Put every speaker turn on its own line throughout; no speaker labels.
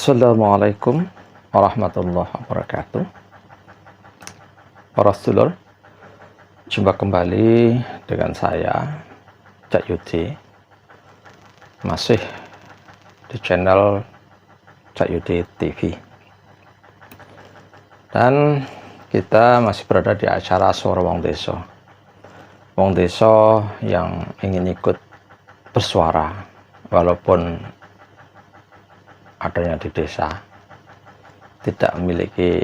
Assalamualaikum warahmatullahi wabarakatuh. Para sedulur, jumpa kembali dengan saya, Cak Yudi, masih di channel Cak Yudi TV. Dan kita masih berada di acara Suara Wong Deso. Wong Deso yang ingin ikut bersuara, walaupun adanya di desa, tidak memiliki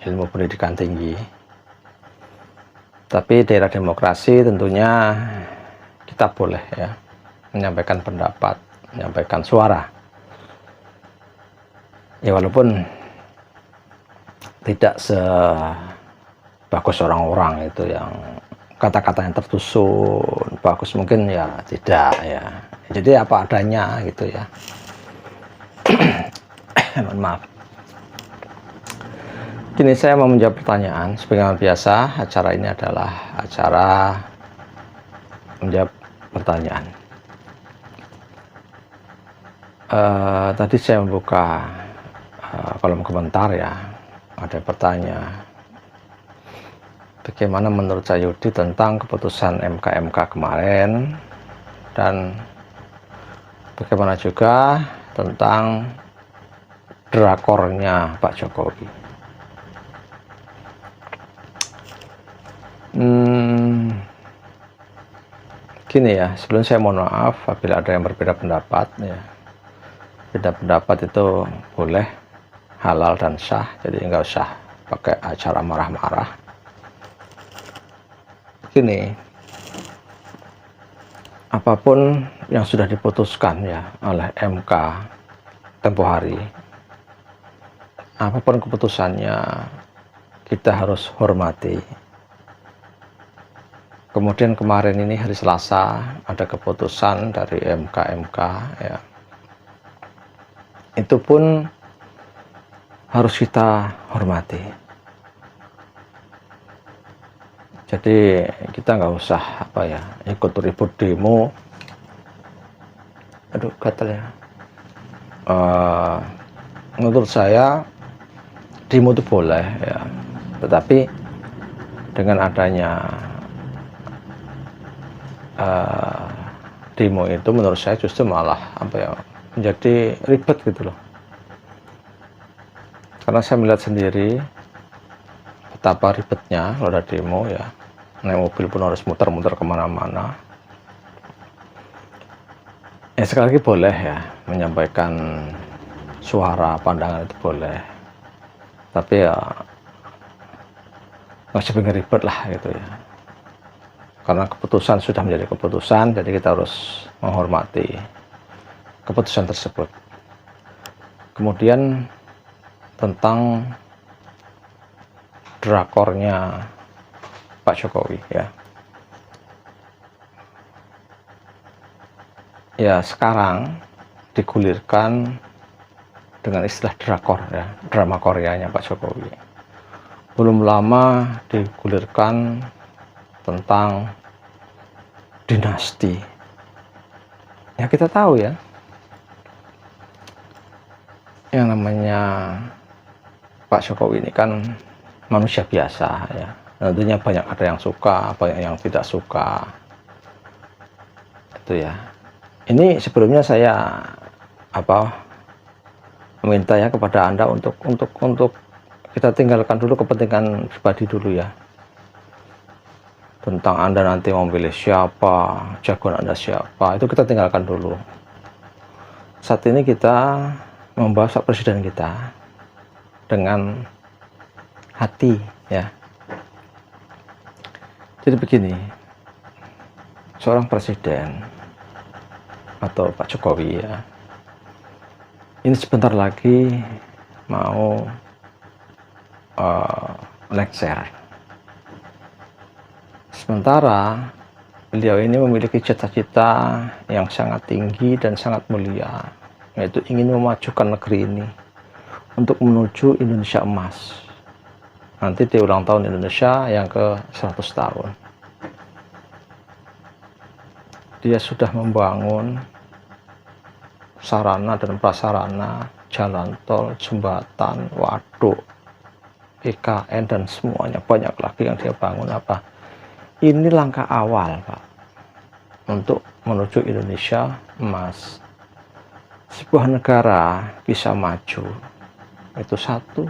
ilmu pendidikan tinggi, tapi daerah demokrasi tentunya kita boleh ya menyampaikan pendapat, menyampaikan suara ya, walaupun tidak sebagus orang-orang itu yang kata-katanya tersusun bagus, mungkin ya tidak ya, jadi apa adanya gitu ya. Mohon maaf. Kini saya mau menjawab pertanyaan. Seperti biasa, acara ini adalah acara menjawab pertanyaan. Tadi saya membuka kolom komentar ya, ada yang bertanya, bagaimana menurut Cak Yudi tentang keputusan MK kemarin, dan bagaimana juga tentang drakornya Pak Jokowi. Gini ya, sebelum saya mohon maaf apabila ada yang berbeda pendapat ya. Beda pendapat itu boleh, halal dan sah, jadi nggak usah pakai acara marah-marah. Gini, apapun yang sudah diputuskan ya oleh MK tempo hari, apapun keputusannya kita harus hormati. Kemudian kemarin ini hari Selasa ada keputusan dari MK ya, itu pun harus kita hormati. Jadi kita nggak usah ikut ribut demo. Aduh, gatel ya. Menurut saya demo itu boleh ya, tetapi dengan adanya demo itu menurut saya justru malah menjadi ribet gitu loh. Karena saya melihat sendiri betapa ribetnya kalau ada demo ya, naik mobil pun harus muter-muter kemana-mana. Ya sekali lagi boleh ya menyampaikan suara, pandangan itu boleh, tapi ya nggak usah bikin ribet lah gitu ya. Karena keputusan sudah menjadi keputusan, jadi kita harus menghormati keputusan tersebut. Kemudian tentang drakornya Pak Jokowi ya. Ya sekarang digulirkan dengan istilah drakor ya, drama Koreanya Pak Jokowi. Belum lama digulirkan tentang dinasti. Ya kita tahu ya, yang namanya Pak Jokowi ini kan manusia biasa ya. Tentunya banyak ada yang suka, banyak yang tidak suka. Itu ya. Ini sebelumnya saya meminta ya kepada Anda untuk kita tinggalkan dulu kepentingan pribadi dulu ya. Tentang Anda nanti mau pilih siapa, jagoan Anda siapa, itu kita tinggalkan dulu. Saat ini kita membahas presiden kita dengan hati ya. Jadi begini, seorang presiden atau Pak Jokowi ya, ini sebentar lagi mau lengser. Sementara beliau ini memiliki cita-cita yang sangat tinggi dan sangat mulia, yaitu ingin memajukan negeri ini untuk menuju Indonesia emas. Nanti di ulang tahun Indonesia yang ke 100 tahun. Dia sudah membangun sarana dan prasarana, jalan tol, jembatan, waduk, IKN dan semuanya, banyak lagi yang dia bangun. Apa? Ini langkah awal, Pak, untuk menuju Indonesia emas. Sebuah negara bisa maju itu satu,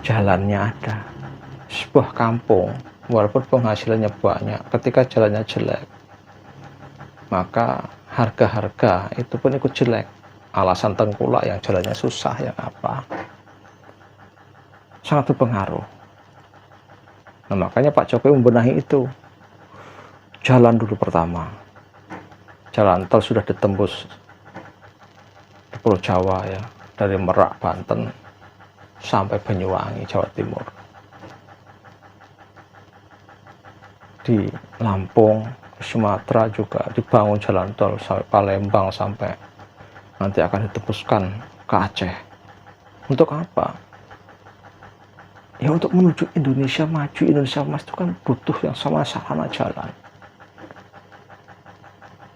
jalannya ada. Sebuah kampung walaupun penghasilannya banyak, ketika jalannya jelek, maka harga-harga itu pun ikut jelek. Alasan tengkulak yang jalannya susah, yang apa, sangat berpengaruh. Nah, makanya Pak Jokowi membenahi itu. Jalan dulu pertama, jalan tol sudah ditembus di Pulau Jawa ya, dari Merak Banten sampai Banyuwangi Jawa Timur. Di Lampung, Sumatera juga dibangun jalan tol sampai Palembang, sampai nanti akan ditembuskan ke Aceh. Untuk apa? Ya untuk menuju Indonesia maju, Indonesia emas itu kan butuh yang sama sarana jalan.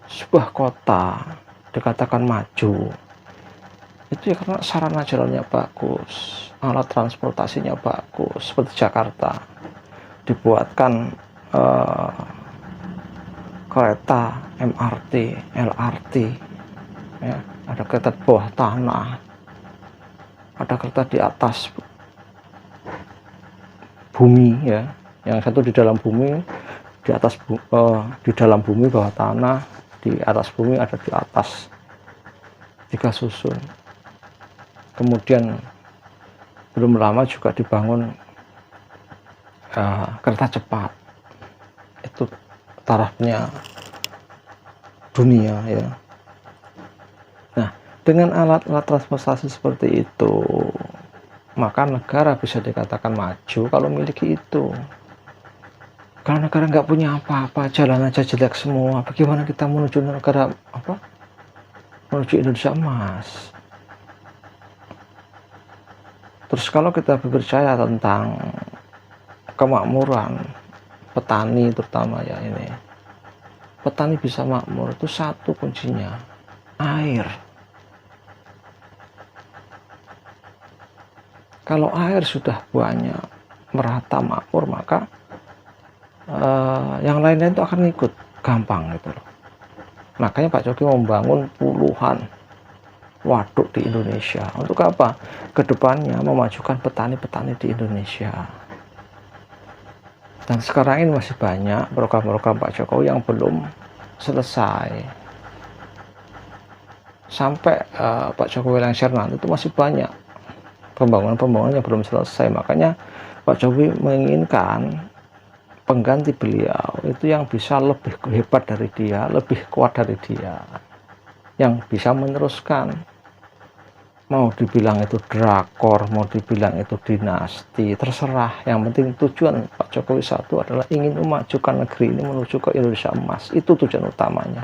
Sebuah kota dikatakan maju itu ya karena sarana jalannya bagus, alat transportasinya bagus. Seperti Jakarta dibuatkan kereta MRT, LRT ya, ada kereta bawah tanah, ada kereta di atas bumi ya, yang satu di dalam bumi, di atas di dalam bumi bawah tanah, di atas bumi, ada di atas, 3 susun. Kemudian belum lama juga dibangun kereta cepat, itu tarafnya dunia ya. Nah, dengan alat-alat transportasi seperti itu, maka negara bisa dikatakan maju kalau memiliki itu. Kalau negara nggak punya apa-apa, jalan aja jelek semua, bagaimana kita menuju negara apa? Menuju Indonesia emas. Terus kalau kita berbicara tentang kemakmuran petani terutama ya, ini petani bisa makmur itu satu kuncinya, air. Kalau air sudah banyak, merata, makmur, maka yang lain-lain itu akan ngikut gampang gitu loh. Makanya Pak Jokowi membangun puluhan waduk di Indonesia. Untuk apa? Kedepannya memajukan petani-petani di Indonesia. Dan sekarang ini masih banyak program-program Pak Jokowi yang belum selesai. Sampai Pak Jokowi lengser nanti itu masih banyak pembangunan-pembangunan yang belum selesai. Makanya Pak Jokowi menginginkan pengganti beliau itu yang bisa lebih hebat dari dia, lebih kuat dari dia, yang bisa meneruskan. Mau dibilang itu drakor, mau dibilang itu dinasti, terserah. Yang penting tujuan Pak Jokowi satu adalah ingin memajukan negeri ini menuju ke Indonesia emas. Itu tujuan utamanya.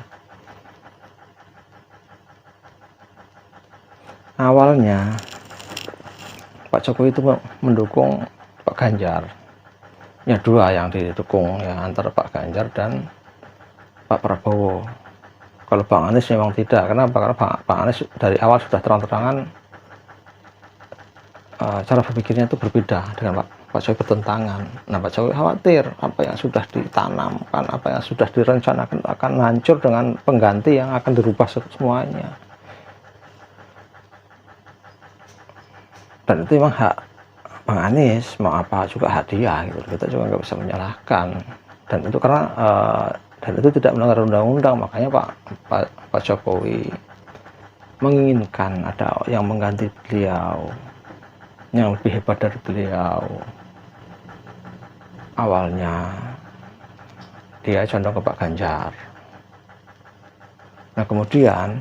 Awalnya Pak Jokowi itu mendukung Pak Ganjar. Ya, dua yang didukung ya, antara Pak Ganjar dan Pak Prabowo. Kalau Bang Anies memang tidak. Kenapa? Karena Pak Anies dari awal sudah terang-terangan cara berpikirnya itu berbeda dengan Pak Jokowi, bertentangan. Nah, Pak Jokowi khawatir apa yang sudah ditanamkan, apa yang sudah direncanakan akan hancur dengan pengganti yang akan dirubah semuanya. Dan itu memang hak Bang Anies, mau apa juga hak dia gitu. Kita juga nggak bisa menyalahkan. Dan itu karena dan itu tidak melanggar undang-undang. Makanya Pak Jokowi menginginkan ada yang mengganti beliau, yang lebih hebat dari beliau. Awalnya dia condong ke Pak Ganjar. Nah, kemudian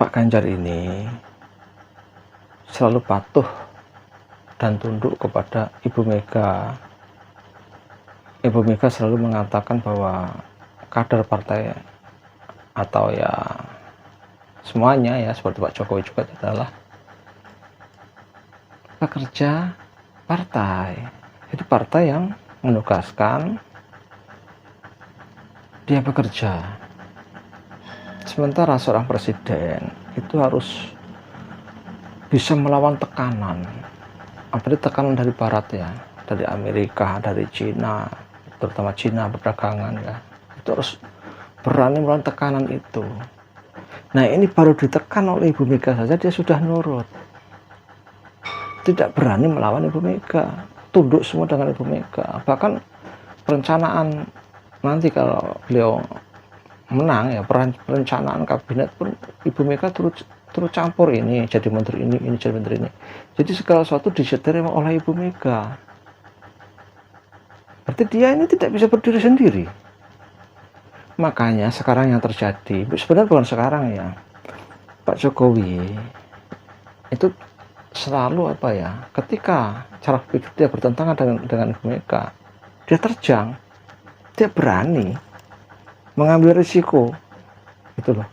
Pak Ganjar ini selalu patuh dan tunduk kepada Ibu Mega. Ibu Mega selalu mengatakan bahwa kader partai atau ya semuanya ya, seperti Pak Jokowi juga adalah pekerja partai. Jadi partai yang menugaskan dia bekerja. Sementara seorang presiden itu harus bisa melawan tekanan, apalagi tekanan dari barat ya, dari Amerika, dari Cina, terutama Cina perdagangan ya, itu harus berani melawan tekanan itu. Nah ini baru ditekan oleh Ibu Mega saja dia sudah nurut, tidak berani melawan Ibu Mega, tunduk semua dengan Ibu Mega. Bahkan perencanaan nanti kalau beliau menang ya, perencanaan kabinet pun Ibu Mega turut campur, ini jadi menteri ini jadi menteri ini. Jadi segala sesuatu disetir oleh Ibu Mega. Berarti dia ini tidak bisa berdiri sendiri. Makanya sekarang yang terjadi, sebenarnya bukan sekarang ya, Pak Jokowi itu selalu apa ya, ketika cara pikir dia bertentangan dengan Ibu Mega, dia terjang, dia berani mengambil risiko gitu loh.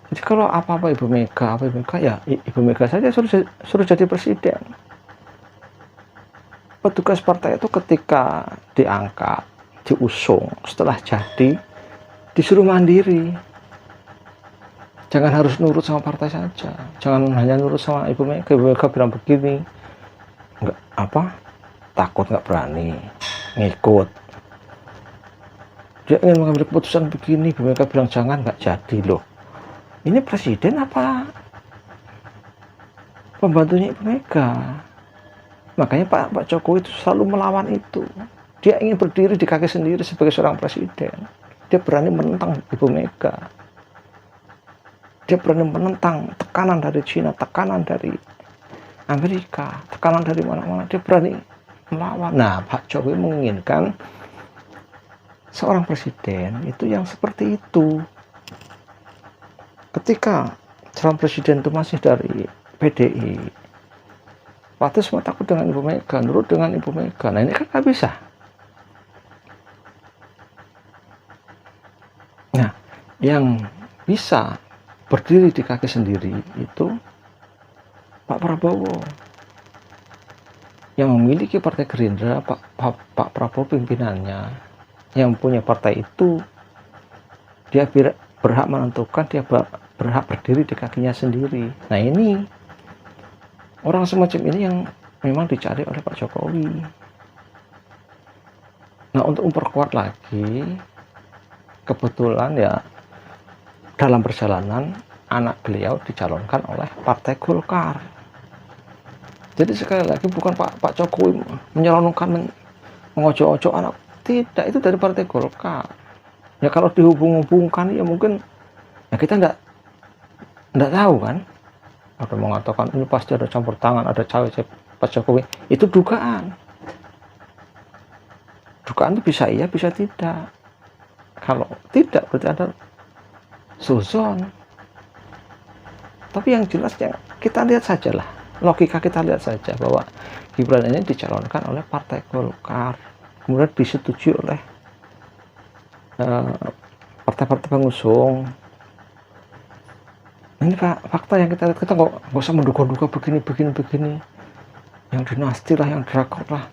Jadi kalau apa-apa Ibu Mega ya Ibu Mega saja suruh jadi presiden. Petugas partai itu ketika diangkat, diusung, setelah jadi disuruh mandiri. Jangan harus nurut sama partai saja, jangan hanya nurut sama Ibu Mega. Ibu Mega bilang begini, nggak apa, takut nggak berani ngikut. Dia ingin mengambil keputusan begini, Ibu Mega bilang jangan, nggak jadi loh. Ini presiden apa pembantunya Ibu Mega? Makanya Pak Jokowi itu selalu melawan itu. Dia ingin berdiri di kaki sendiri sebagai seorang presiden. Dia berani menentang Ibu Mega. Dia berani menentang tekanan dari Cina, tekanan dari Amerika, tekanan dari mana-mana. Dia berani melawan. Nah, Pak Jokowi menginginkan seorang presiden itu yang seperti itu. Ketika calon presiden itu masih dari PDI, pasti semua takut dengan Ibu Mega, nurut dengan Ibu Mega. Nah ini kan nggak bisa. Nah, yang bisa berdiri di kaki sendiri itu Pak Prabowo, yang memiliki partai Gerindra. Pak Prabowo pimpinannya, yang punya partai itu, dia berhak menentukan, dia berhak berdiri di kakinya sendiri. Nah ini orang semacam ini yang memang dicari oleh Pak Jokowi. Nah untuk memperkuat lagi, kebetulan ya dalam perjalanan anak beliau dicalonkan oleh Partai Golkar. Jadi sekali lagi bukan Pak Jokowi menyalonkan, mengojo-ojo anak, tidak, itu dari Partai Golkar. Ya kalau dihubung-hubungkan ya mungkin ya kita enggak tahu kan. Ada mengatakan ini pasti ada campur tangan, ada cawe Pak Jokowi. Itu dugaan. Dugaan itu bisa iya, bisa tidak. Kalau tidak berarti ada suzon. Tapi yang jelas ya kita lihat saja lah. Logika kita lihat saja bahwa Gibran ini dicalonkan oleh Partai Golkar, kemudian disetujui oleh partai-partai pengusung. Ini fakta yang kita lihat. Kita nggak usah menduga-duga begini, yang dinasti lah, yang drakor lah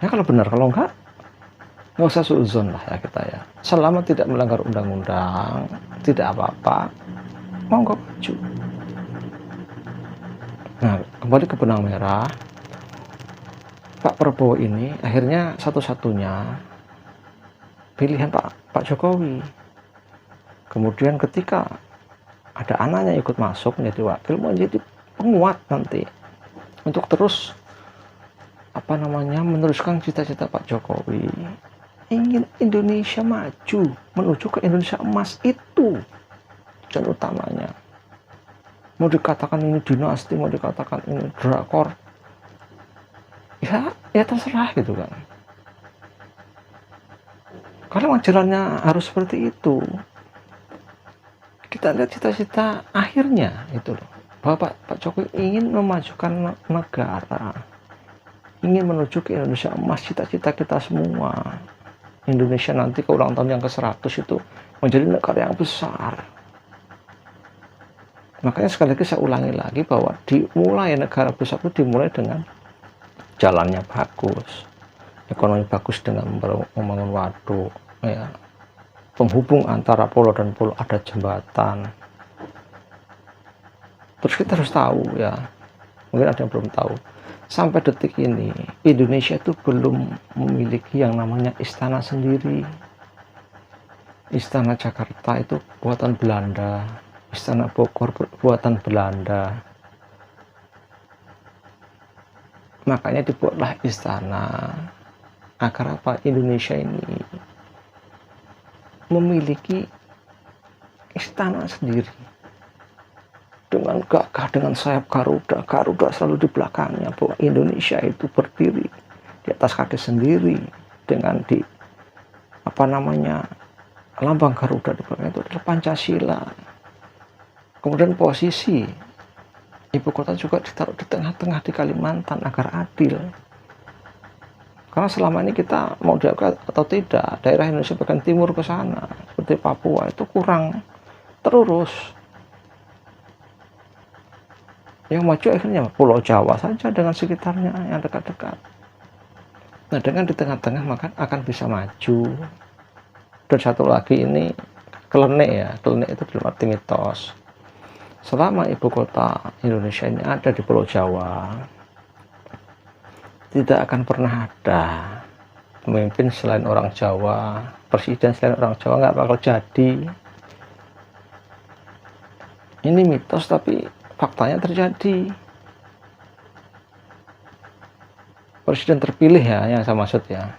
ya. Kalau benar, kalau enggak nggak usah suzon lah ya kita ya. Selama tidak melanggar undang-undang, tidak apa-apa, monggo maju. Nah kembali ke benang merah, Pak Prabowo ini akhirnya satu-satunya pilihan Pak Jokowi. Kemudian ketika ada anaknya ikut masuk menjadi wakil, menjadi penguat nanti untuk terus meneruskan cita-cita Pak Jokowi, ingin Indonesia maju menuju ke Indonesia emas. Itu tujuan utamanya. Mau dikatakan ini dinasti, mau dikatakan ini drakor, ya terserah gitu kan. Karena memang jalannya harus seperti itu. Kita lihat cita-cita akhirnya itu loh, bahwa Pak Jokowi ingin memajukan negara, ingin menuju ke Indonesia emas, cita-cita kita semua. Indonesia nanti ke ulang tahun yang ke-100 itu menjadi negara yang besar. Makanya sekali lagi saya ulangi lagi bahwa dimulai negara besar itu dimulai dengan jalannya bagus, ekonomi bagus dengan membangun waduk ya, penghubung antara pulau dan pulau, ada jembatan. Terus kita harus tahu ya, mungkin ada yang belum tahu, sampai detik ini Indonesia itu belum memiliki yang namanya istana sendiri. Istana Jakarta itu buatan Belanda, Istana Bogor buatan Belanda. Makanya dibuatlah istana agar apa, Indonesia ini memiliki istana sendiri dengan gagah, dengan sayap Garuda. Garuda selalu di belakangnya, bahwa Indonesia itu berdiri di atas kaki sendiri dengan di lambang Garuda di belakang itu adalah Pancasila. Kemudian posisi ibu kota juga ditaruh di tengah-tengah di Kalimantan agar adil. Karena selama ini kita mau diakui atau tidak, daerah Indonesia bagian timur ke sana seperti Papua itu kurang terurus. Yang maju akhirnya Pulau Jawa saja dengan sekitarnya yang dekat-dekat. Nah, dengan di tengah-tengah maka akan bisa maju. Dan satu lagi ini klenik ya, klenik itu dalam arti mitos. Selama ibu kota Indonesia ini ada di Pulau Jawa, tidak akan pernah ada pemimpin selain orang Jawa, presiden selain orang Jawa, nggak bakal jadi. Ini mitos tapi faktanya terjadi. Presiden terpilih ya, yang saya maksud ya.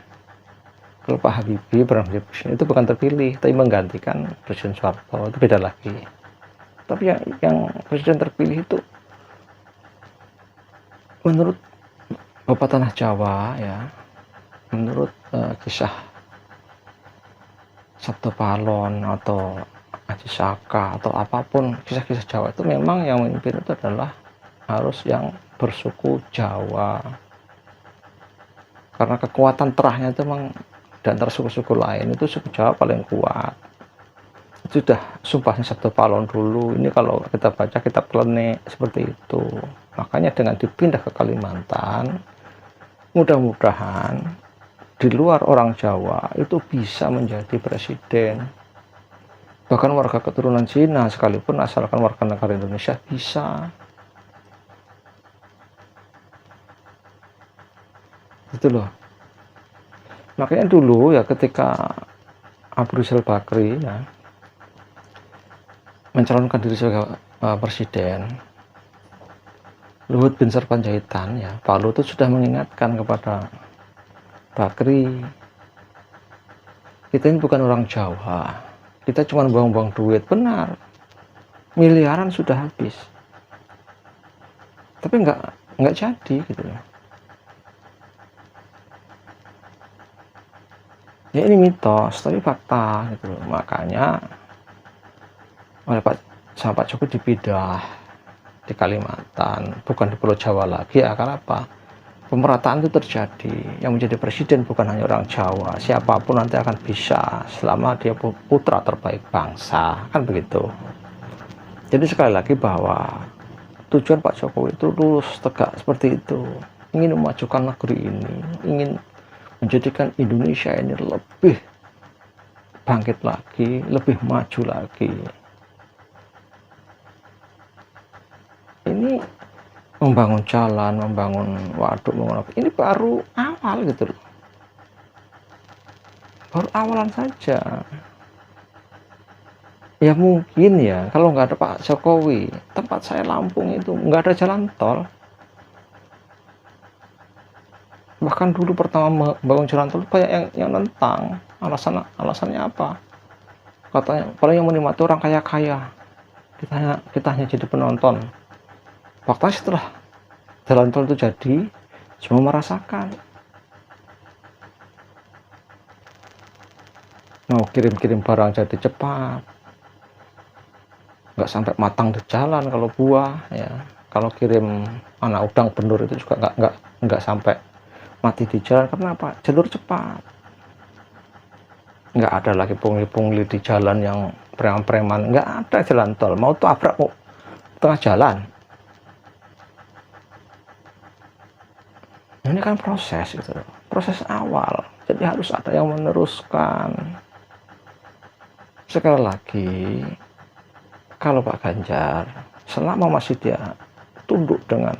Kalau Pak Habibie pernah menjadi presiden itu bukan terpilih, tapi menggantikan Presiden Soeharto, itu beda lagi. Tapi yang presiden terpilih itu menurut Bapak Tanah Jawa ya, menurut kisah Sabto Palon atau Aji Saka atau apapun kisah-kisah Jawa itu memang yang memimpin itu adalah harus yang bersuku Jawa, karena kekuatan terahnya itu memang dan antara suku-suku lain itu suku Jawa paling kuat. Itu sudah sumpahnya Sabto Palon dulu. Ini kalau kita baca kitab klenik seperti itu. Makanya dengan dipindah ke Kalimantan, mudah-mudahan di luar orang Jawa itu bisa menjadi presiden. Bahkan warga keturunan Cina sekalipun asalkan warga negara Indonesia bisa. Itu loh. Makanya dulu ya ketika Abu Rizal Bakri ya mencalonkan diri sebagai presiden, Luhut bin Sarpanjaitan ya, Pak Luhut itu sudah mengingatkan kepada Bakri, kita ini bukan orang Jawa, kita cuma buang-buang duit. Benar, miliaran sudah habis, tapi nggak jadi gitu ya. Ya ini mitos tapi fakta gitu loh. Makanya oleh Pak Jokowi dipindah di Kalimantan, bukan di Pulau Jawa lagi agar apa, pemerataan itu terjadi. Yang menjadi presiden bukan hanya orang Jawa, siapapun nanti akan bisa selama dia putra terbaik bangsa, kan begitu. Jadi sekali lagi bahwa tujuan Pak Jokowi itu lurus tegak seperti itu, ingin memajukan negeri ini, ingin menjadikan Indonesia ini lebih bangkit lagi, lebih maju lagi. Ini membangun jalan, membangun waduk, membangun apa, ini baru awal gitu loh. Baru awalan saja. Ya mungkin ya, kalau nggak ada Pak Jokowi, tempat saya Lampung itu nggak ada jalan tol. Bahkan dulu pertama bangun jalan tol banyak yang nentang. Alasannya apa? Katanya paling yang menikmati orang kaya-kaya. Kita hanya jadi penonton. Faktanya setelah jalan tol itu jadi, semua merasakan. Mau kirim-kirim barang jadi cepat, nggak sampai matang di jalan kalau buah ya. Kalau kirim anak udang benur itu juga nggak sampai mati di jalan. Karena apa? Jalur cepat, nggak ada lagi pungli-pungli di jalan yang preman-preman, nggak ada. Jalan tol mau tabrak mau tengah jalan. Ini kan proses gitu, proses awal, jadi harus ada yang meneruskan. Sekali lagi, kalau Pak Ganjar selama masih dia tunduk dengan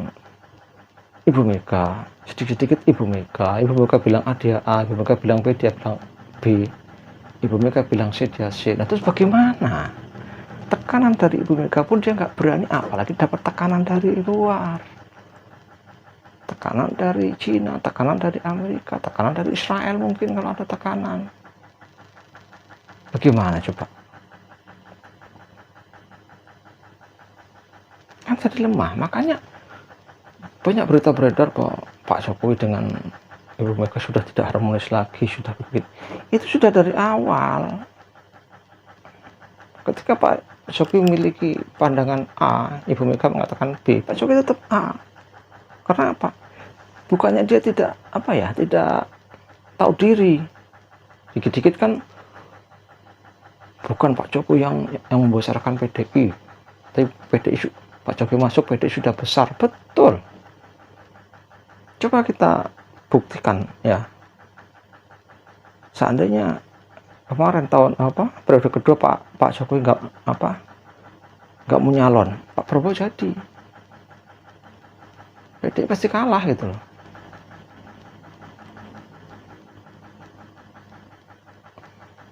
Ibu Mega, sedikit-sedikit Ibu Mega bilang A dia A, Ibu Mega bilang B dia bilang B, Ibu Mega bilang C dia C. Nah terus bagaimana? Tekanan dari Ibu Mega pun dia nggak berani, apalagi dapat tekanan dari luar, tekanan dari Cina, tekanan dari Amerika, tekanan dari Israel mungkin kalau ada tekanan. Bagaimana coba? Kan jadi lemah, makanya banyak berita beredar bahwa Pak Jokowi dengan Ibu Mega sudah tidak harmonis lagi, sudah begitu. Itu sudah dari awal. Ketika Pak Jokowi memiliki pandangan A, Ibu Mega mengatakan B, Pak Jokowi tetap A. Karena apa? Bukannya dia tidak tidak tahu diri. Dikit-dikit kan bukan Pak Jokowi yang membesarkan PDI, tapi PDI Pak Jokowi masuk PDI sudah besar, betul. Coba kita buktikan ya. Seandainya kemarin periode kedua Pak Jokowi nggak mau nyalon, Pak Prabowo jadi, PDI pasti kalah gitu loh.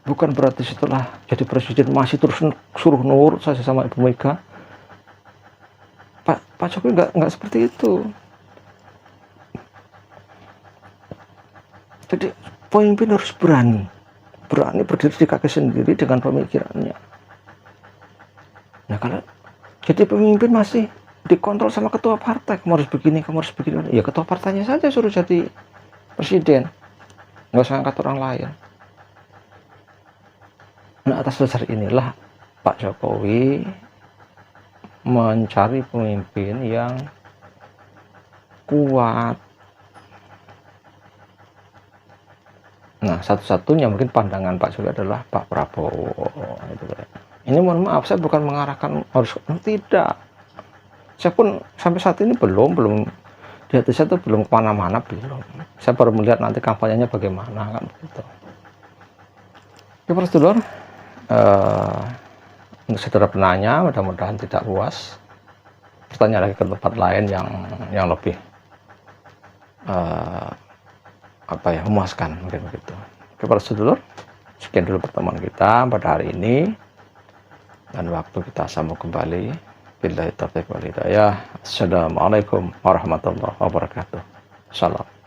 Bukan berarti setelah jadi presiden masih terus suruh nurut saja sama Ibu Mega. Pak Jokowi nggak seperti itu. Jadi pemimpin harus berani berdiri di kaki sendiri dengan pemikirannya. Nah kalau jadi pemimpin masih dikontrol sama ketua partai, kamu harus begini, ya ketua partainya saja suruh jadi presiden, nggak usah angkat orang lain. Nah atas dasar inilah Pak Jokowi mencari pemimpin yang kuat. Nah satu-satunya mungkin pandangan Pak Jokowi adalah Pak Prabowo. Ini mohon maaf, saya bukan mengarahkan harus, tidak. Saya pun sampai saat ini belum di hati saya itu belum kemana-mana, belum. Saya baru melihat nanti kampanyenya bagaimana kan begitu. Oke, para sedulur, untuk saudara penanya, mudah-mudahan tidak luas. Bertanya lagi ke tempat lain yang lebih memuaskan mungkin begitu. Oke, para sedulur, sekian dulu pertemuan kita pada hari ini, dan waktu kita sambung kembali. Billahi taufiq wal hidayah. Assalamualaikum warahmatullahi wabarakatuh. Salam.